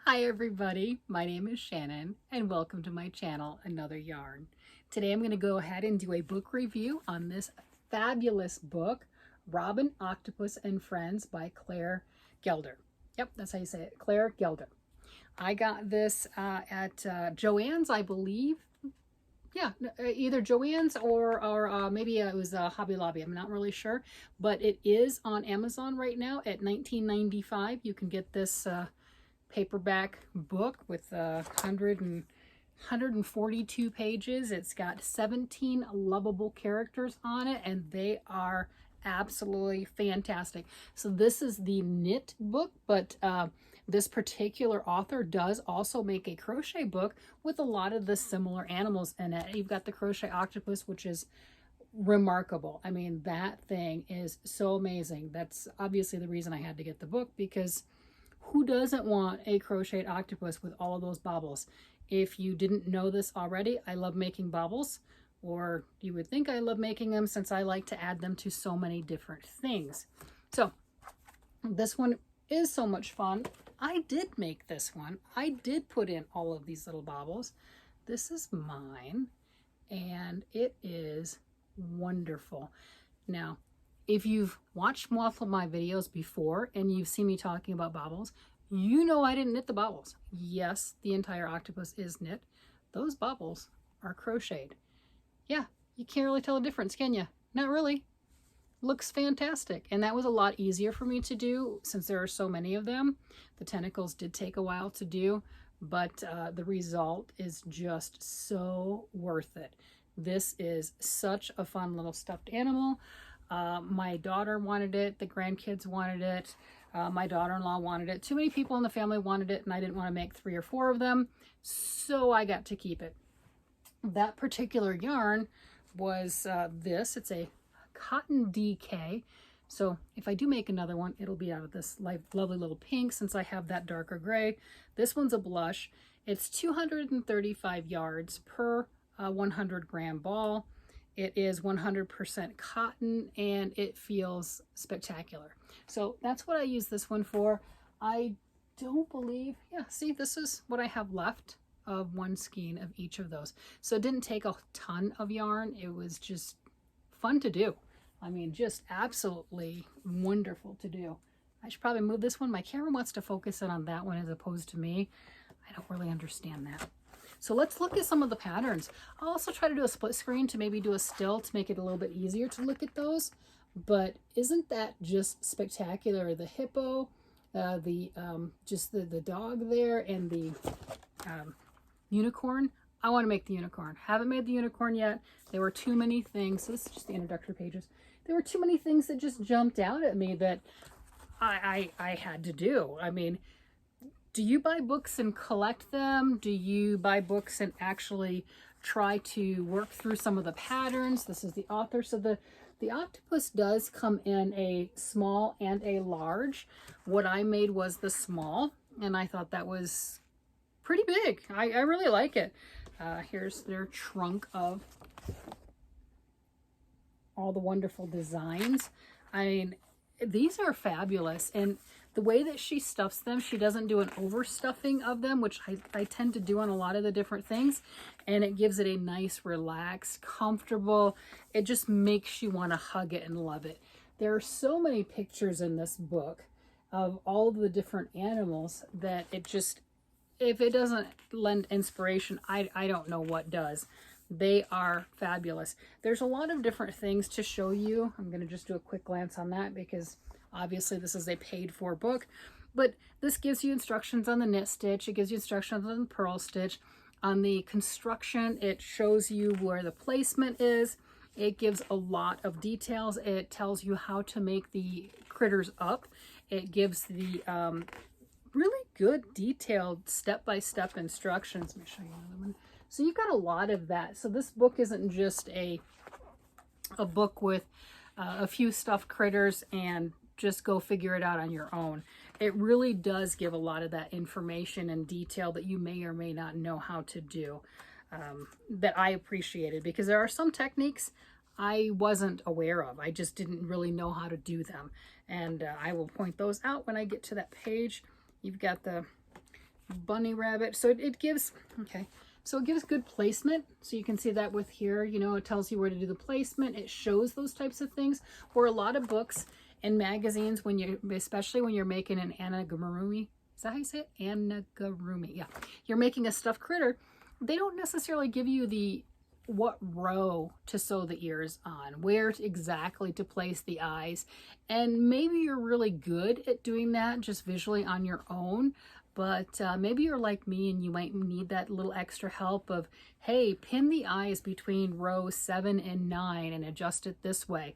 Hi everybody, my name is Shannon and welcome to my channel, Another Yarn. Today I'm going to go ahead and do a book review on this fabulous book, Robyn Octopus and Friends by Claire Gelder. Yep, that's how you say it, Claire Gelder. I got this at Joann's, I believe. Yeah, either Joann's or maybe it was Hobby Lobby. I'm not really sure, but it is on Amazon right now at $19.95. You can get this paperback book with 142 pages. It's got 17 lovable characters on it, and they are absolutely fantastic. So this is the knit book, but this particular author does also make a crochet book with a lot of the similar animals in it. You've got the crochet octopus, which is remarkable. I mean, that thing is so amazing. That's obviously the reason I had to get the book, because who doesn't want a crocheted octopus with all of those baubles? If you didn't know this already, I love making baubles, or you would think I love making them since I like to add them to so many different things. So this one is so much fun. I did make this one. I did put in all of these little baubles. This is mine, and it is wonderful. Now, if you've watched multiple of my videos before and you've seen me talking about baubles, you know I didn't knit the baubles. Yes, the entire octopus is knit. Those baubles are crocheted. Yeah, you can't really tell a difference, can you? Not really. Looks fantastic. And that was a lot easier for me to do since there are so many of them. The tentacles did take a while to do, but the result is just so worth it. This is such a fun little stuffed animal. My daughter wanted it, the grandkids wanted it, my daughter-in-law wanted it. Too many people in the family wanted it, and I didn't want to make 3 or 4 of them, so I got to keep it. That particular yarn was this. It's a cotton DK. So if I do make another one, it'll be out of this lovely little pink, since I have that darker gray. This one's a blush. It's 235 yards per 100 gram ball. It is 100% cotton, and it feels spectacular. So that's what I use this one for. I don't believe, yeah, see, this is what I have left of one skein of each of those. So it didn't take a ton of yarn. It was just fun to do. I mean, just absolutely wonderful to do. I should probably move this one. My camera wants to focus in on that one as opposed to me. I don't really understand that. So let's look at some of the patterns. I'll also try to do a split screen to maybe do a still to make it a little bit easier to look at those. But isn't that just spectacular? The hippo, just the dog there, and the unicorn. I want to make the unicorn. Haven't made the unicorn yet. There were too many things. So this is just the introductory pages. There were too many things that just jumped out at me that I had to do. I mean, do you buy books and collect them? Do you buy books and actually try to work through some of the patterns? This is the author. So the octopus does come in a small and a large. What I made was the small, and I thought that was pretty big. I really like it. Here's their trunk of all the wonderful designs. I mean, these are fabulous. And the way that she stuffs them, she doesn't do an overstuffing of them, which I tend to do on a lot of the different things. And it gives it a nice, relaxed, comfortable, it just makes you want to hug it and love it. There are so many pictures in this book of all of the different animals that it just, if it doesn't lend inspiration, I don't know what does. They are fabulous. There's a lot of different things to show you. I'm going to just do a quick glance on that because obviously this is a paid for book, but this gives you instructions on the knit stitch. It gives you instructions on the purl stitch. On the construction, it shows you where the placement is. It gives a lot of details. It tells you how to make the critters up. It gives the really good detailed step-by-step instructions. Let me show you another one. So you've got a lot of that. So this book isn't just a book with a few stuffed critters and just go figure it out on your own. It really does give a lot of that information and detail that you may or may not know how to do, that I appreciated, because there are some techniques I wasn't aware of. I just didn't really know how to do them. And I will point those out when I get to that page. You've got the bunny rabbit. So it gives, okay, so it gives good placement. So you can see that with here, you know, it tells you where to do the placement. It shows those types of things, where a lot of books and magazines, when you, especially when you're making an anagurumi, is that how you say it? Anagurumi, yeah. You're making a stuffed critter. They don't necessarily give you the what row to sew the ears on, where exactly to place the eyes. And maybe you're really good at doing that just visually on your own, but maybe you're like me and you might need that little extra help of, hey, pin the eyes between row 7 and 9 and adjust it this way.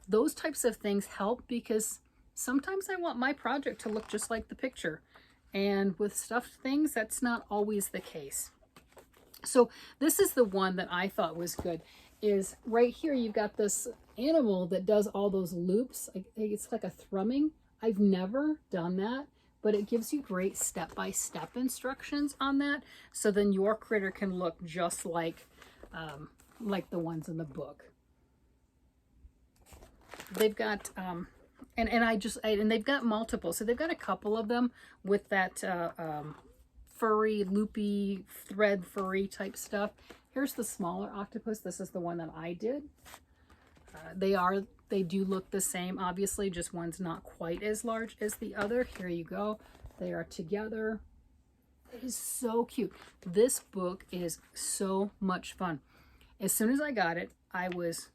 Those types of things help, because sometimes I want my project to look just like the picture. And with stuffed things, that's not always the case. So this is the one that I thought was good, is right here you've got this animal that does all those loops. It's like a thrumming. I've never done that, but it gives you great step-by-step instructions on that. So then your critter can look just like the ones in the book. They've got, and they've got multiple. So they've got a couple of them with that furry, loopy, thread furry type stuff. Here's the smaller octopus. This is the one that I did. They do look the same, obviously, just one's not quite as large as the other. Here you go. They are together. It is so cute. This book is so much fun. As soon as I got it, I was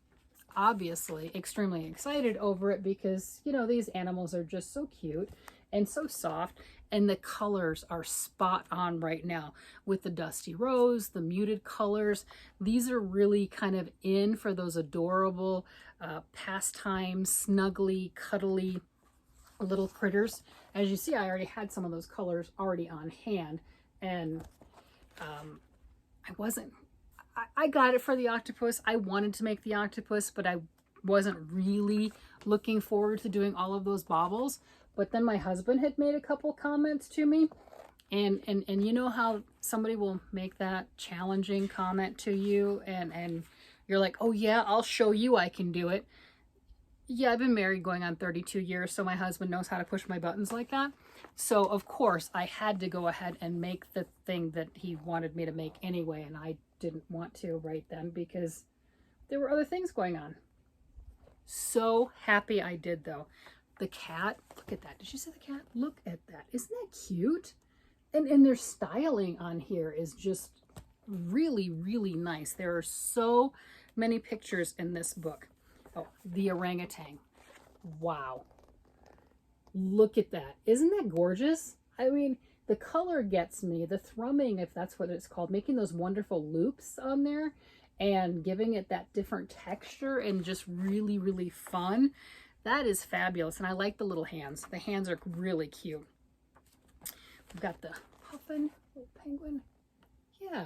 obviously extremely excited over it, because, you know, these animals are just so cute and so soft. And the colors are spot on right now with the dusty rose, the muted colors. These are really kind of in for those adorable pastime, snuggly, cuddly little critters. As you see, I already had some of those colors already on hand, and I got it for the octopus. I wanted to make the octopus, but I wasn't really looking forward to doing all of those baubles. But then my husband had made a couple comments to me, and you know how somebody will make that challenging comment to you, and you're like, oh yeah, I'll show you I can do it. Yeah, I've been married going on 32 years, so my husband knows how to push my buttons like that. So of course I had to go ahead and make the thing that he wanted me to make anyway, and I didn't want to right then because there were other things going on. So happy I did though. The cat, look at that. Did you see the cat? Look at that. Isn't that cute? And their styling on here is just really, really nice. There are so many pictures in this book. Oh, the orangutan. Wow. Look at that. Isn't that gorgeous? I mean, the color gets me. The thrumming, if that's what it's called, making those wonderful loops on there and giving it that different texture and just really, really fun. That is fabulous. And I like the little hands. The hands are really cute. We've got the puffin, little penguin. Yeah.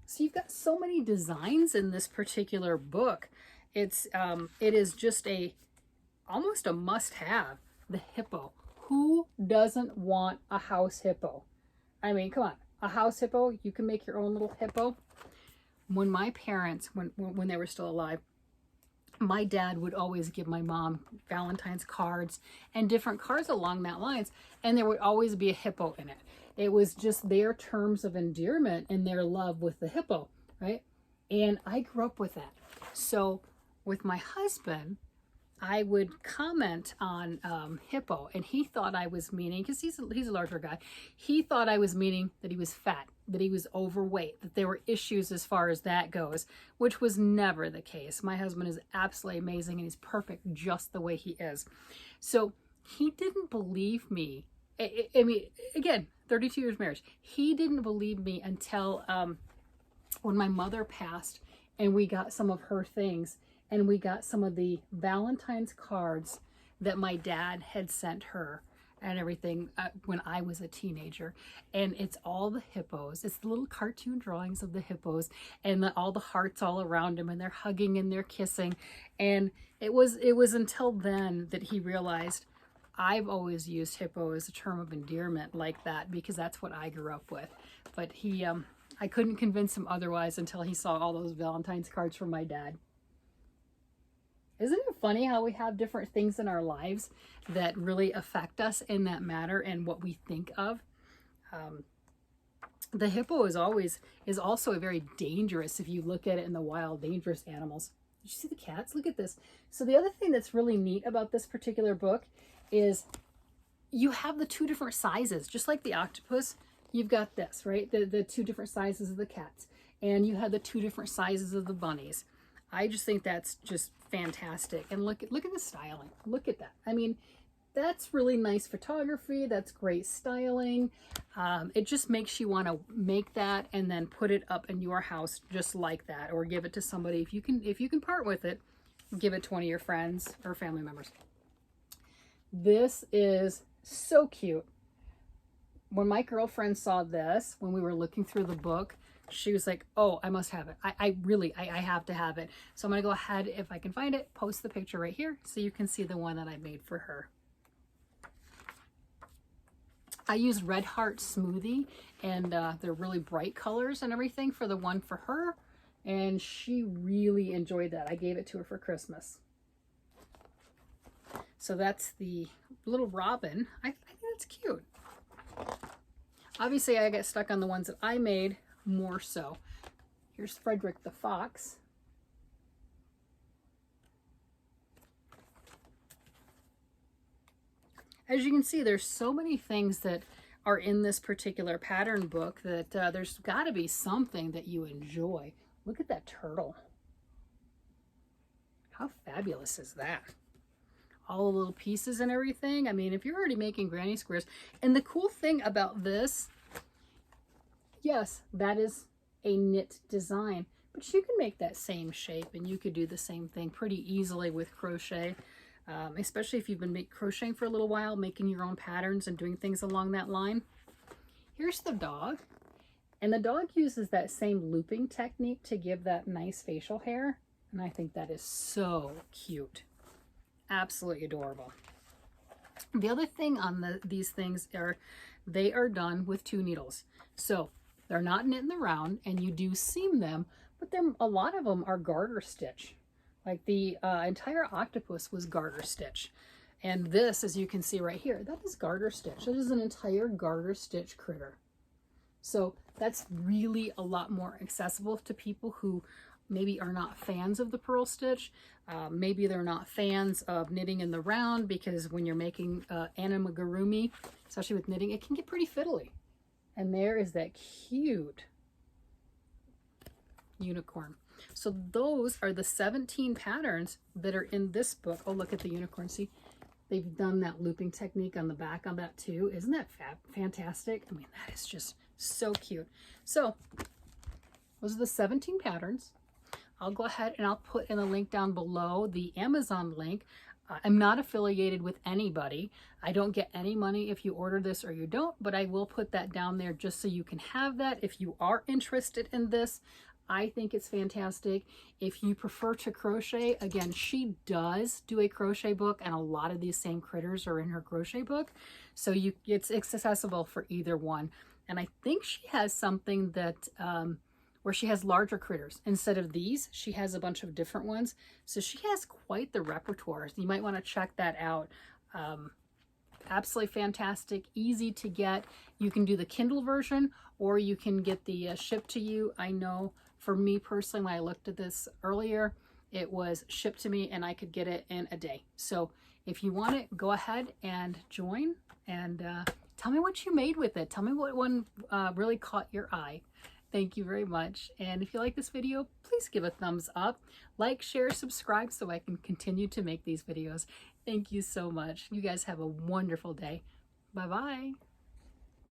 So you've got so many designs in this particular book. It is just almost a must-have. The hippo. Who doesn't want a house hippo? I mean, come on. A house hippo, you can make your own little hippo. When my parents, when they were still alive, my dad would always give my mom Valentine's cards and different cards along that lines, and there would always be a hippo in it. It was just their terms of endearment and their love with the hippo, right? And I grew up with that. So with my husband, I would comment on hippo, and he thought I was meaning, because he's a larger guy, he thought I was meaning that he was fat, that he was overweight, that there were issues as far as that goes, which was never the case. My husband is absolutely amazing, and he's perfect just the way he is. So he didn't believe me. I mean, again, 32 years marriage. He didn't believe me until when my mother passed, and we got some of her things, and we got some of the Valentine's cards that my dad had sent her and everything when I was a teenager. And it's all the hippos. It's the little cartoon drawings of the hippos and all the hearts all around them, and they're hugging and they're kissing. And it was until then that he realized I've always used hippo as a term of endearment like that because that's what I grew up with. But I couldn't convince him otherwise until he saw all those Valentine's cards from my dad. Isn't it funny how we have different things in our lives that really affect us in that matter and what we think of? The hippo is also a very dangerous, if you look at it in the wild, dangerous animals. Did you see the cats? Look at this. So the other thing that's really neat about this particular book is you have the two different sizes, just like the octopus. You've got this, right? The two different sizes of the cats, and you have the two different sizes of the bunnies. I just think that's just fantastic. And look at the styling. Look at that. I mean, that's really nice photography. That's great styling. It just makes you want to make that and then put it up in your house just like that, or give it to somebody. If you can part with it, give it to one of your friends or family members. This is so cute. When my girlfriend saw this, when we were looking through the book, she was like, oh, I must have it. I have to have it. So I'm going to go ahead, if I can find it, post the picture right here so you can see the one that I made for her. I used Red Heart Smoothie, and they're really bright colors and everything for the one for her, and she really enjoyed that. I gave it to her for Christmas. So that's the little robin. I think that's cute. Obviously, I got stuck on the ones that I made more so. Here's Frederick the Fox. As you can see, there's so many things that are in this particular pattern book that there's got to be something that you enjoy. Look at that turtle. How fabulous is that? All the little pieces and everything. I mean, if you're already making granny squares. And the cool thing about this, yes, that is a knit design, but you can make that same shape and you could do the same thing pretty easily with crochet. Especially if you've been crocheting for a little while, making your own patterns and doing things along that line. Here's the dog, and the dog uses that same looping technique to give that nice facial hair, and I think that is so cute. Absolutely adorable. The other thing on these things are they are done with 2 needles, so they're not knit in the round, and you do seam them, but a lot of them are garter stitch. Like the entire octopus was garter stitch. And this, as you can see right here, that is garter stitch. That is an entire garter stitch critter. So that's really a lot more accessible to people who maybe are not fans of the purl stitch. Maybe they're not fans of knitting in the round, because when you're making amigurumi, especially with knitting, it can get pretty fiddly. And there is that cute unicorn. So those are the 17 patterns that are in this book. Oh, look at the unicorn. See, they've done that looping technique on the back on that too. Isn't that fantastic? I mean, that is just so cute. So those are the 17 patterns. I'll go ahead and I'll put in a link down below, the Amazon link. I'm not affiliated with anybody. I don't get any money if you order this or you don't, but I will put that down there just so you can have that if you are interested in this. I think it's fantastic. If you prefer to crochet, again, she does do a crochet book, and a lot of these same critters are in her crochet book. So it's accessible for either one. And I think she has something that where she has larger critters. Instead of these, she has a bunch of different ones. So she has quite the repertoire. You might want to check that out. Absolutely fantastic, easy to get. You can do the Kindle version, or you can get the shipped to you. I know for me personally, when I looked at this earlier, it was shipped to me and I could get it in a day. So if you want it, go ahead and join, and tell me what you made with it. Tell me what one really caught your eye. Thank you very much. And if you like this video, please give a thumbs up, like, share, subscribe so I can continue to make these videos. Thank you so much. You guys have a wonderful day. Bye-bye.